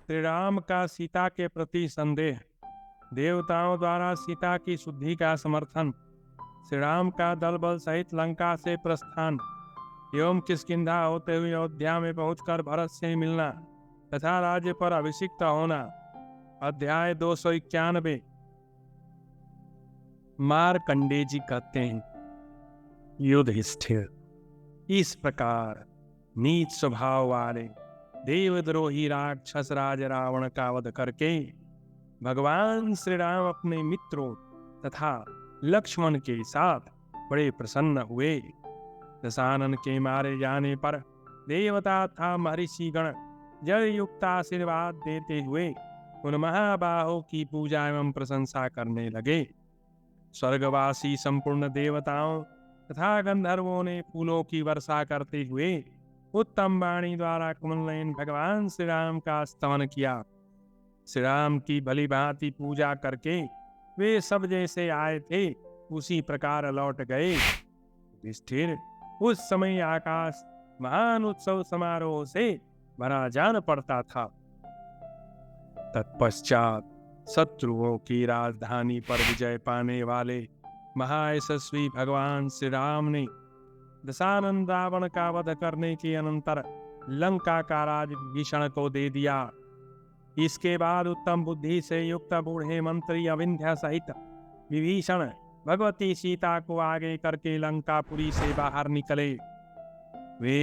श्री राम का सीता के प्रति संदेह, देवताओं द्वारा सीता की शुद्धि का समर्थन, श्री राम का दल बल सहित लंका से प्रस्थान एवं किष्किंधा होते हुए अयोध्या में पहुंचकर भरत से मिलना तथा राज्य पर अभिषिक्त होना। अध्याय 291। मार्कंडेय जी कहते हैं, युधिष्ठिर, इस प्रकार नीच स्वभाव वाले देवद्रोही राक्षस राज रावण का वध करके भगवान श्री राम अपने मित्रों तथा लक्ष्मण के साथ बड़े प्रसन्न हुए। दशानन के मारे जाने पर देवता था महर्षि गण जल युक्त आशीर्वाद देते हुए उन महाबाहों की पूजा एवं प्रशंसा करने लगे। स्वर्गवासी संपूर्ण देवताओं तथा गंधर्वों ने फूलों की वर्षा करते हुए उत्तम वाणी द्वारा कमलनयन भगवान श्री राम का स्तवन किया। श्री राम की भली भांति पूजा करके वे सब जैसे आए थे उसी प्रकार लौट गए। युधिष्ठिर, उस समय आकाश महान उत्सव समारोह से भरा जान पड़ता था। तत्पश्चात शत्रुओं की राजधानी पर विजय पाने वाले महायशस्वी भगवान श्री राम ने दशानन रावण का वध करने के अनंतर लंका का राज विभीषण को दे दिया। इसके बाद उत्तम बुद्धि से युक्त बूढ़े मंत्री अविंध्य सहित विभीषण भगवती सीता को आगे करके लंकापुरी से बाहर निकले। वे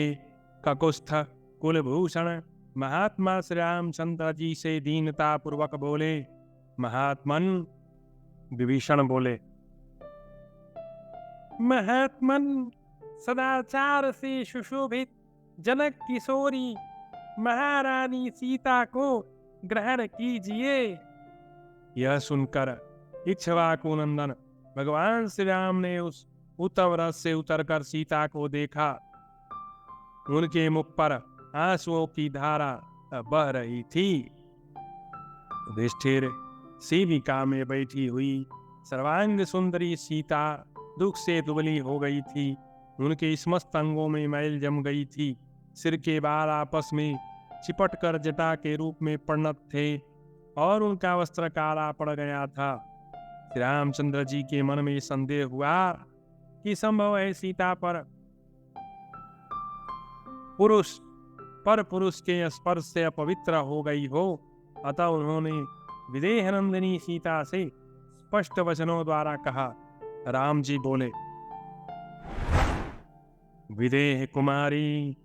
ककुस्थ कुलभूषण महात्मा श्री रामचंद्र जी से दीनता पूर्वक बोले, महात्मन। विभीषण बोले, महात्मन, सदाचार से सुशोभित जनक किशोरी महारानी सीता को ग्रहण कीजिए। यह सुनकर इक्ष्वाकु नंदन भगवान श्री राम ने उस उत्तम रथ से उतरकर सीता को देखा। उनके मुख पर आंसुओं की धारा बह रही थी। युधिष्ठिर, सेविका में बैठी हुई सर्वांग सुंदरी सीता दुख से दुबली हो गई थी। उनके समस्त अंगों में मैल जम गई थी। सिर के बाल आपस में चिपटकर जटा के रूप में परिणत थे और उनका वस्त्र काला पड़ गया था। श्री रामचंद्र जी के मन में संदेह हुआ कि संभव है सीता पर पुरुष के स्पर्श से अपवित्र हो गई हो। अतः उन्होंने विदेह नंदिनी सीता से स्पष्ट वचनों द्वारा कहा। राम जी बोले, विदेह कुमारी,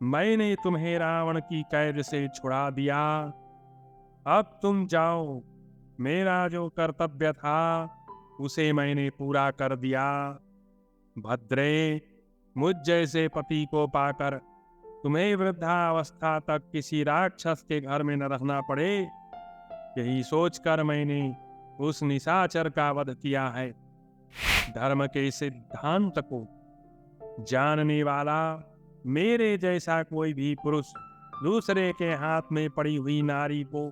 मैंने तुम्हें रावण की कैद से छुड़ा दिया। अब तुम जाओ। मेरा जो कर्तव्य था उसे मैंने पूरा कर दिया। भद्रे, मुझ जैसे पति को पाकर तुम्हें वृद्धावस्था तक किसी राक्षस के घर में न रहना पड़े, यही सोचकर मैंने उस निशाचर का वध किया है। धर्म के सिद्धांत को जानने वाला मेरे जैसा कोई भी पुरुष दूसरे के हाथ में पड़ी हुई नारी को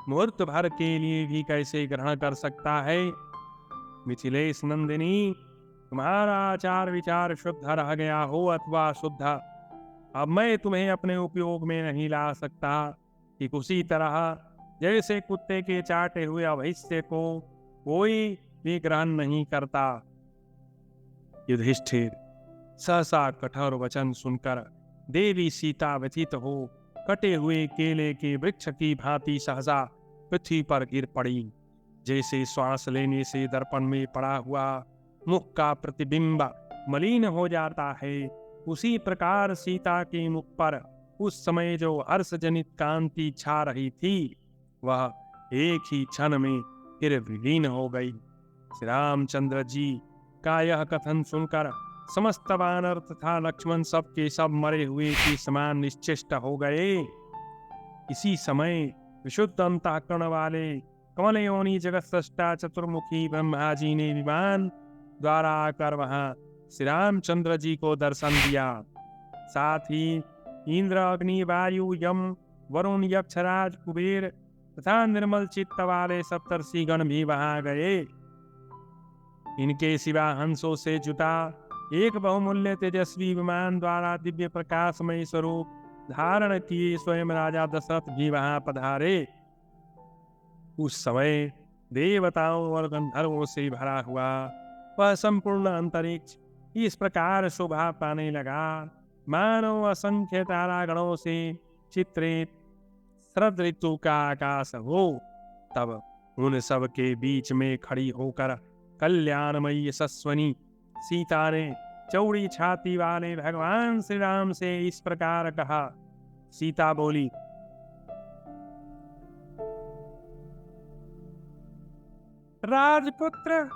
मुहूर्त भर के लिए भी कैसे ग्रहण कर सकता है। मिथिलेश नंदिनी, तुम्हारा आचार विचार शुद्ध रह गया हो अथवा अशुद्ध, अब मैं तुम्हें अपने उपयोग में नहीं ला सकता। कि उसी तरह जैसे कुत्ते के चाटे हुए अभैस्य को कोई भी ग्रहण नहीं करता। युधिष्ठिर, सहसा कठोर वचन सुनकर देवी सीता व्यथित हो कटे हुए केले के वृक्ष की भांति सहसा पृथ्वी पर गिर पड़ी। जैसे श्वास लेने से दर्पण में पड़ा हुआ मुख का प्रतिबिंब मलिन हो जाता है, उसी प्रकार सीता के मुख पर उस समय जो हर्ष जनित कांति छा रही थी वह एक ही क्षण में फिर विलीन हो गई। श्री रामचंद्र जी का यह कथन सुनकर समस्त वानर तथा लक्ष्मण सब के सब मरे हुए के समान निश्चेष्ट हो गए। इसी समय विशुद्ध अंतःकरण वाले कमल योनि जगत सृष्टा चतुर्मुखी ब्रह्मा जी ने विमान द्वारा आकर वहां श्री रामचंद्र जी को दर्शन दिया। साथ ही इंद्र, अग्नि, वायु, यम, वरुण, यक्षराज, कुबेर तथा निर्मल चित्त वाले सप्तर्षि गण भी वहां गए। इनके सिवा हंसों से जुटा एक बहुमूल्य तेजस्वी विमान द्वारा दिव्य प्रकाशमय स्वरूप धारण किए स्वयं राजा दशरथ भी वहां पधारे। उस समय देवताओं और गंधर्वों से भरा हुआ वह संपूर्ण अंतरिक्ष इस प्रकार शोभा पाने लगा, मानो असंख्य तारागणों से चित्रित शरद ऋतु का आकाश हो। तब उन सब के बीच में खड़ी होकर कल्याणमयी यशस्वनी सीता ने चौड़ी छाती वाले भगवान श्री राम से इस प्रकार कहा। सीता बोली, राजपुत्र,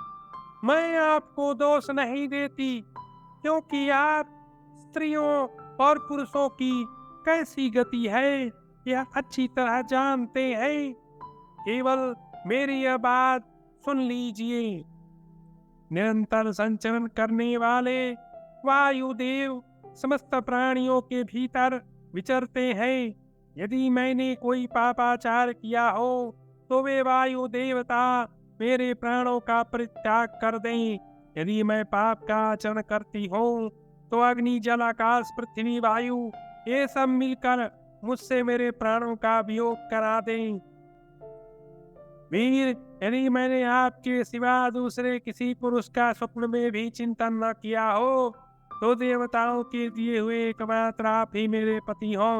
मैं आपको दोष नहीं देती, क्योंकि आप स्त्रियों और पुरुषों की कैसी गति है यह अच्छी तरह जानते हैं। केवल मेरी यह बात सुन लीजिए। निरंतर संचरण करने वाले वायुदेव समस्त प्राणियों के भीतर विचरते हैं। यदि मैंने कोई पापाचार किया हो तो वे वायु देवता मेरे प्राणों का परित्याग कर दें। यदि मैं पाप का आचरण करती हूँ तो अग्नि, जल, आकाश, पृथ्वी, वायु ये सब मिलकर मुझसे मेरे प्राणों का वियोग करा दें। वीर, यदि मैंने आपके सिवा दूसरे किसी पुरुष का स्वप्न में भी चिंतन न किया हो तो देवताओं के दिए हुए एकमात्र आप ही मेरे पति हो।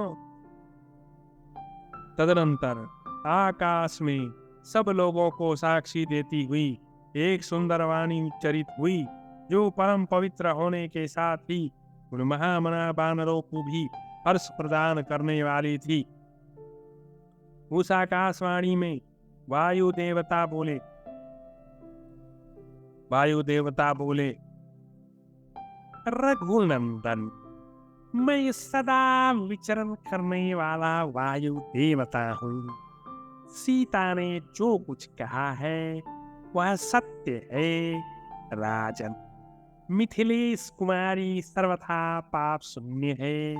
तदनंतर आकाश में सब लोगों को साक्षी देती हुई एक सुंदर वाणी उच्चरित हुई, जो परम पवित्र होने के साथ ही उन महामना बानरों को भी हर्ष प्रदान करने वाली थी। उस आकाशवाणी में वायु देवता बोले, रघुनंदन, मैं सदा विचरण करने वाला वायु देवता हूँ। सीता ने जो कुछ कहा है वह सत्य है। राजन, मिथिलेश कुमारी सर्वथा पाप शून्य है।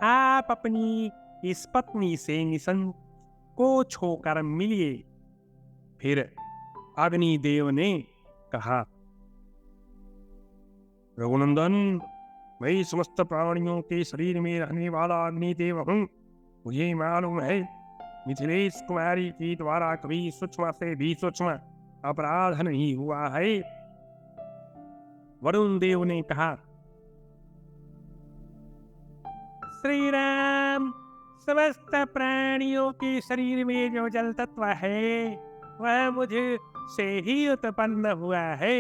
आप अपनी इस पत्नी से निसंकोच होकर मिलिए। फिर अग्निदेव ने कहा, रघुनंदन, मैं समस्त प्राणियों के शरीर में रहने वाला अग्निदेव हूँ। मुझे मालूम है मिथिलेश कुमारी के द्वारा कभी सूक्ष्म से भी सूक्ष्म अपराध नहीं हुआ है। वरुण देव ने कहा, श्री राम, समस्त प्राणियों के शरीर में जो जल तत्व है वह मुझे से ही उत्पन्न हुआ है।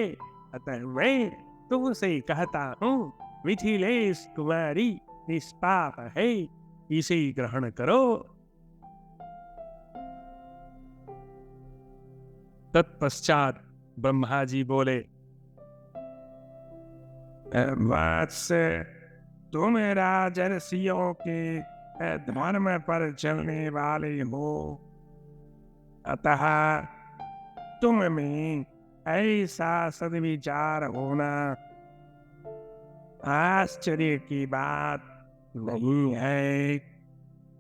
अतः मैं तुमसे कहता हूँ, मिथिलेश कुमारी निष्पाप है, इसे ग्रहण करो। तत्पश्चात ब्रह्मा जी बोले, वत्स, तुम राजर्षियों के धर्म पर चलने वाले हो, अतः तुम में ऐसा सद्विचार होना आश्चर्य की बात नहीं है।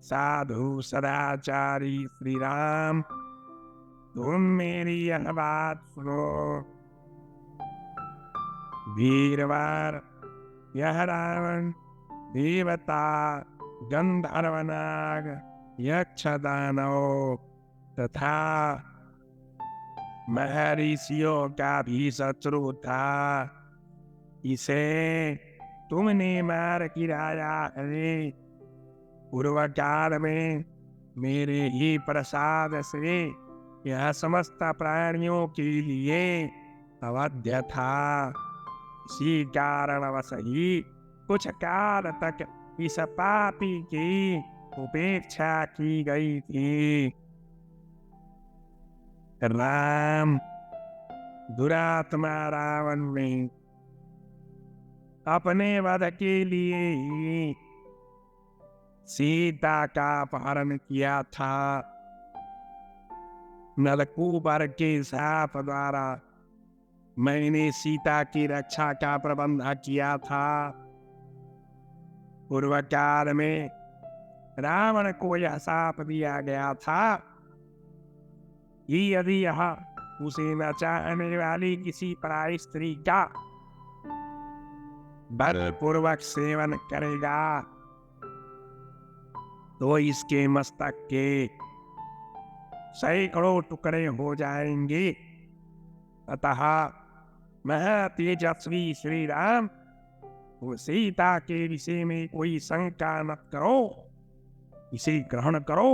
साधु सदाचारी श्री राम, तुम मेरी यह बात सुनो। वीरवर, यह रावण देवता, गंधर्वनाग, यक्ष, दानव तथा महर्षियों का भी शत्रु था। इसे तुमने मार गिराया है। पूर्व काल में मेरे ही प्रसाद से यह समस्त प्राणियों के लिए अवध्य था। इसी कारणवश ही कुछ काल तक इस पापी की उपेक्षा की गई थी। राम, दुरात्मा रावण ने अपने वध के लिए ही सीता का अपहरण किया था। नलकूबर के शाप द्वारा मैंने सीता की रक्षा का प्रबंध किया था। पूर्व काल में रावण को यह शाप दिया गया था कि यदि यह उसे न चाहने वाली किसी पराई स्त्री का बलपूर्वक सेवन करेगा तो इसके मस्तक के सैकड़ों टुकड़े हो जाएंगे। अतः महातेजस्वी श्री राम, वो सीता के विषय में कोई शंका मत करो, इसे ग्रहण करो।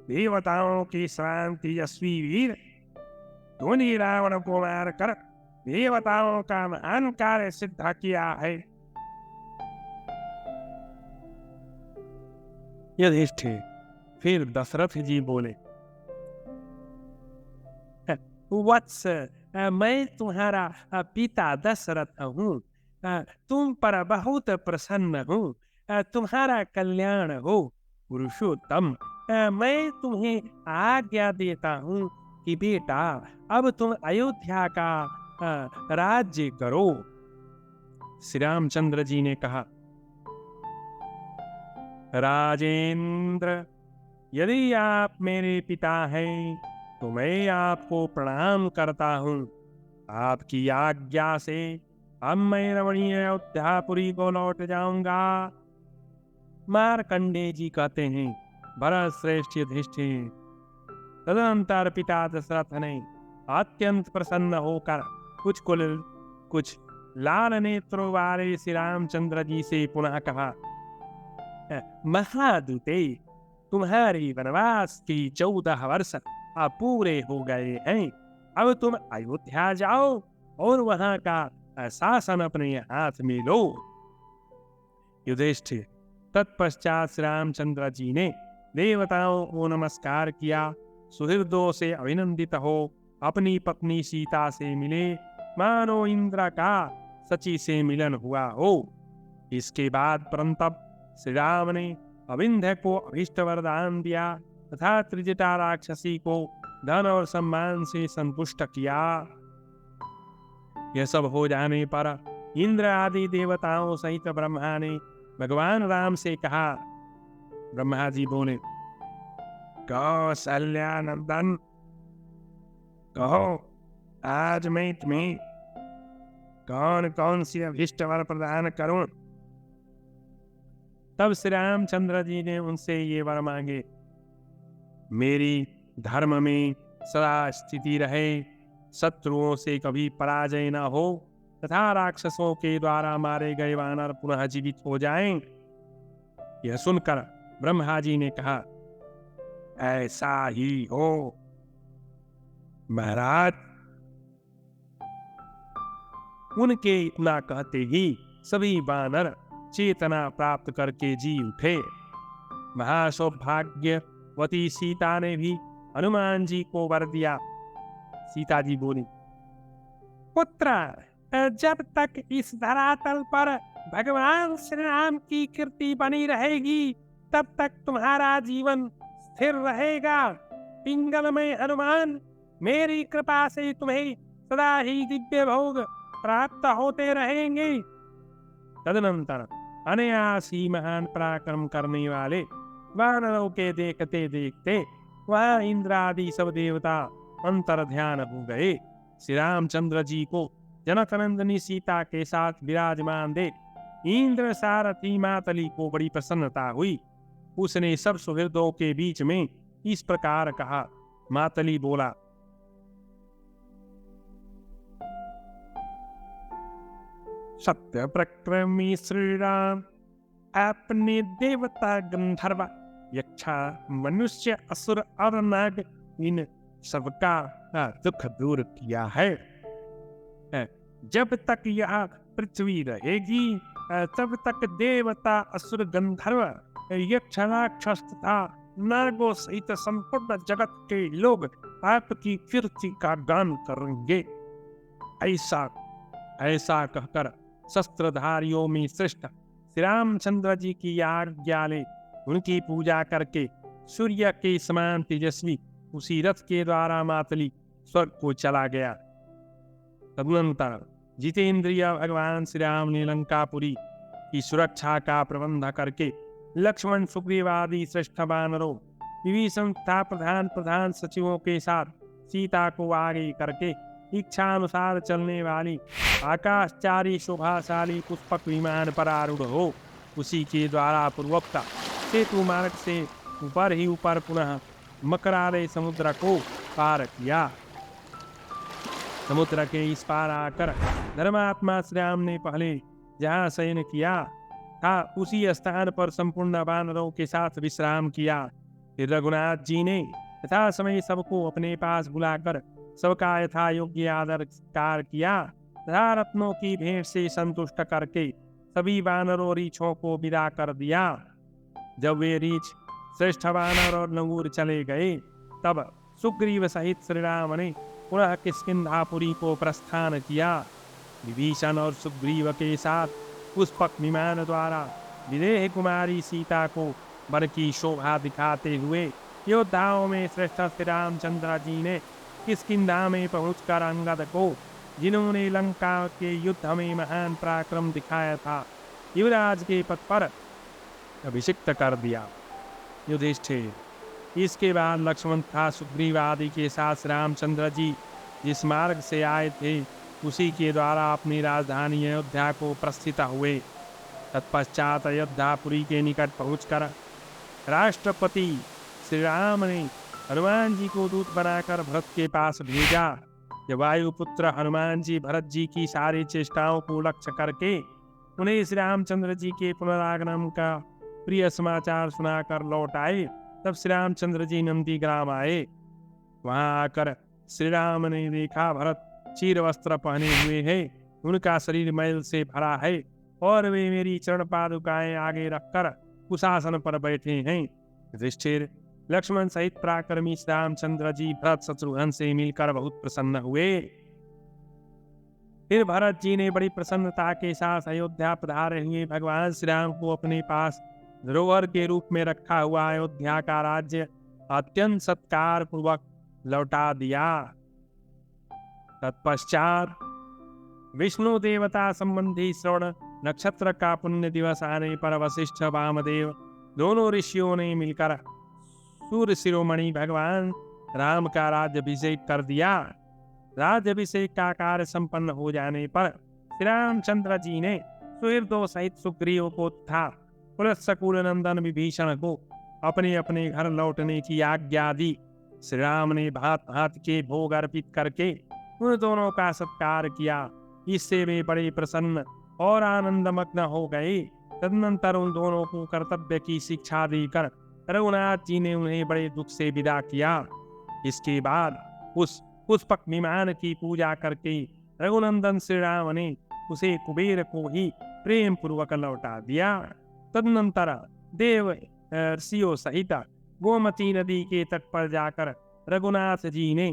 देवताओं के समान तेजस्वी वीर, तूने रावण को मारकर देवताओं का महान कार्य सिद्ध किया है। युधिष्ठिर फिर दशरथ जी बोले, वत्स, मैं तुम्हारा पिता दशरथ हूँ, तुम पर बहुत प्रसन्न हूँ, तुम्हारा कल्याण हो। पुरुषोत्तम, मैं तुम्हें आज्ञा देता हूँ कि बेटा, अब तुम अयोध्या का राज्य करो। श्री रामचंद्र जी ने कहा, राजेंद्र, यदि आप मेरे पिता हैं तो मैं आपको प्रणाम करता हूँ। आपकी आज्ञा से अब मैं रमणीय अयोध्यापुरी को लौट जाऊंगा। मार्कंडेय जी कहते हैं, भरत श्रेष्ठ युधिष्ठिर, तदनंतर पिता दशरथ ने अत्यंत प्रसन्न होकर कुछ लाल नेत्रों वाले श्री रामचंद्र जी से पुनः कहा, महादूते, तुम्हारी वनवास की 14 वर्ष अब पूरे हो गए हैं। अब तुम अयोध्या जाओ और वहां का शासन अपने हाथ में लो। युधिष्ठिर तत्पश्चात श्री रामचंद्र जी ने देवताओं को नमस्कार किया, सुहृदों से अभिनंदित हो अपनी पत्नी सीता से मिले, मानो इंद्र का सची से मिलन हुआ हो। इसके बाद परंतप श्री राम ने अविंध्य को अभीष्ट वरदान दिया तथा त्रिजटा राक्षसी को धन और सम्मान से संतुष्ट किया। यह सब हो जाने पर इंद्र आदि देवताओं सहित ब्रह्मा ने भगवान राम से कहा। ब्रह्मा जी बोले, कौशल्यानंदन, कहो आज मैं तुम्हें कौन कौन सी अभीष्ट वर प्रदान करूं। तब श्री रामचंद्र जी ने उनसे ये वर मांगे, मेरी धर्म में सदा स्थिति रहे, शत्रुओं से कभी पराजय न हो तथा राक्षसों के द्वारा मारे गए वानर पुनः जीवित हो जाएं। यह सुनकर ब्रह्मा जी ने कहा, ऐसा ही हो महाराज। उनके इतना कहते ही सभी वानर चेतना प्राप्त करके जी उठे। महासौभाग्यवती सीता ने भी हनुमान जी को वर दिया। सीता जी बोली, पुत्र, जब तक इस धरातल पर भगवान श्री राम की कीर्ति बनी रहेगी तब तक तुम्हारा जीवन स्थिर रहेगा। पिंगल में हनुमान, मेरी कृपा से तुम्हें सदा ही दिव्य भोग प्राप्त होते रहेंगे। तदनंतर अनायासी महान पराक्रम करने वाले वानरों के देखते देखते वहां इंद्र आदि सब देवता अंतर ध्यान हो गए। श्री रामचंद्र जी को जनकनंदनी सीता के साथ विराजमान देख इंद्र सारथी मातली को बड़ी प्रसन्नता हुई। उसने सब सुहृदों के बीच में इस प्रकार कहा। मातली बोला, सत्य प्रक्रमी श्री राम, आपने देवता, गंधर्व, यक्षा, मनुष्य, असुर और नाग इन सबका दुख दूर किया है। जब तक यह पृथ्वी रहेगी तब तक देवता, असुर, गंधर्व, यक्ष, राक्षस तथा नागों सहित संपूर्ण जगत के लोग आपकी कीर्ति का गान करेंगे। ऐसा कहकर शस्त्रधारियों में श्रेष्ठ श्री रामचंद्र जी की आज्ञा ले उनकी पूजा करके सूर्य के समान तेजस्वी उसी रथ के द्वारा मातली स्वर्ग को चला गया। तदनंतर जितेंद्रिय भगवान श्री राम ने लंकापुरी की सुरक्षा का प्रबंध करके लक्ष्मण, सुग्रीव आदि श्रेष्ठ वानरों, विभीषण तथा प्रधान सचिवों के साथ सीता को आगे करके इच्छा अनुसार चलने वाली आकाशचारी शोभाशाली पुष्पक विमान पर आरूढ़ हो उसी के द्वारा पूर्वोक्त सेतु मार्ग से ऊपर ही ऊपर पुनः मकरारे समुद्र को पार किया। समुद्र के इस पार आकर धर्मात्मा श्री राम ने पहले जहाँ शयन किया था उसी स्थान पर संपूर्ण वानरों के साथ विश्राम किया। फिर रघुनाथ जी ने यथा समय सबको अपने पास बुलाकर सबका यथा योग्य आदर सत्कार किया तथा रत्नों की भेंट से संतुष्ट करके सभी वानरों रीछों को विदा कर दिया। जब वे रीछ श्रेष्ठ वानर और लंगूर चले गए तब सुग्रीव सहित श्री राम ने पुनः किष्किंधापुरी को प्रस्थान किया। विभीषण और सुग्रीव के साथ पुष्पक विमान द्वारा विदेह कुमारी सीता को वन की शोभा दिखाते हुए योद्धाओं में श्रेष्ठ श्री रामचंद्र जी ने किष्किंधा में पहुंचकर अंगद को, जिन्होंने लंका के युद्ध में महान पराक्रम दिखाया था, युवराज के पद पर अभिषिक्त कर दिया। युधिष्ठिर। इसके बाद लक्ष्मण था सुग्रीव आदि के साथ रामचंद्र जी जिस मार्ग से आए थे उसी के द्वारा अपनी राजधानी अयोध्या को प्रस्थित हुए। तत्पश्चात अयोध्यापुरी के निकट पहुंचकर राष्ट्रपति श्री राम ने हनुमान जी को दूत बनाकर भरत के पास भेजा। जब वायुपुत्र हनुमान जी भरत जी की सारी चेष्टाओं को लक्ष्य करके उन्हें श्री रामचंद्र जी के पुनरागमन का प्रिय समाचार सुनाकर लौट आए, तब श्री रामचंद्र जी नंदीग्राम आए। वहां आकर श्री राम ने देखा भरत चीर वस्त्र पहने हुए हैं, उनका शरीर मैल से भरा है और वे मेरी चरण पादुकाएं आगे रखकर उस आसन पर बैठे हैं। युधिष्ठिर। लक्ष्मण सहित पराक्रमी श्री रामचंद्र जी भरत शत्रुघ्न से मिलकर बहुत प्रसन्न हुए। फिर भरत जी ने बड़ी प्रसन्नता के साथ अयोध्या पधारे हुए भगवान श्री राम को अपने पास धरोहर के रूप में रखा हुआ अयोध्या का राज्य अत्यंत सत्कार पूर्वक लौटा दिया। तत्पश्चात विष्णु देवता संबंधी श्रवण नक्षत्र का पुण्य दिवस आने पर वशिष्ठ वामदेव दोनों ऋषियों ने मिलकर सूर्य शिरोमणि भगवान राम का राज्याभिषेक कर दिया। राज्याभिषेक का कार्य संपन्न हो जाने पर श्री रामचंद्र जी ने सुहृदों सहित सुग्रीव को था पुलत्सकुल नंदन विभीषण को अपने अपने घर लौटने की आज्ञा दी। श्री राम ने भांत भांत के भोग अर्पित करके उन दोनों का सत्कार किया। इससे वे बड़े प्रसन्न और आनंदमग्न हो गए। तदनंतर उन दोनों को कर्तव्य की शिक्षा देकर रघुनाथ जी ने उन्हें बड़े दुख से विदा किया। इसके बाद उस पुष्पक विमान की पूजा करके रघुनंदन श्री राम ने उसे कुबेर को ही प्रेम पूर्वक लौटा दिया। तदनंतर देव ऋषियों सहित गोमती नदी के तट पर जाकर रघुनाथ जी ने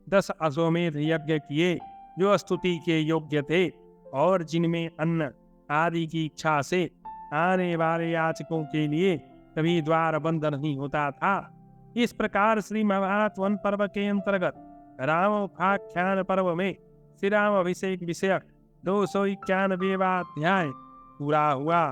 10 अश्वमेध यज्ञ किए जो स्तुति के योग्य थे और जिनमें अन्न आदि की इच्छा से आने वाले याचकों के लिए कभी द्वार बंद नहीं होता था। इस प्रकार श्री महाभारत वन पर्व के अंतर्गत रामोपाख्यान पर्व में श्री राम अभिषेक विषयक 291वां अध्याय पूरा हुआ।